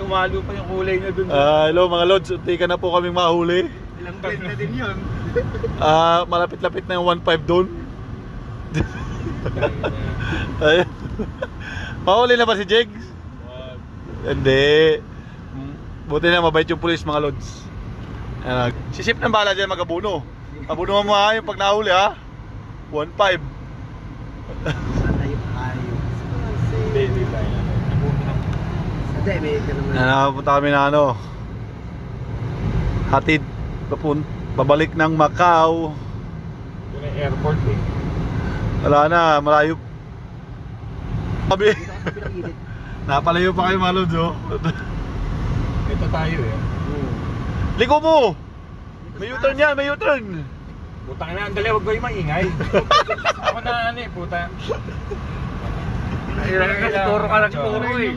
Umalo pa yung kulay niya dun. Hello mga lods, unti ka na po kaming mahuli. Ilang blend na din yun. Malapit-lapit na yung 1.5 doon. Ayun. Mahuli na ba si Jigs? Hindi. Buti na mabait yung pulis mga lods. Si Sip nang bahala dyan mag-abuno. Abuno mo ha yung pag nahuli ha. 1.5. Hindi tayo. Napunta kami na hatid pabalik ng Macau. Yun ang airport eh. Wala na, malayo. Sabi. Napalayo pa kayo mga lods oh. Ito tayo eh. Liko mo! May U-turn yan, may U-turn! Putang na, andali, huwag kayo maingay. Ako na puta. Turo ka lang, turo eh.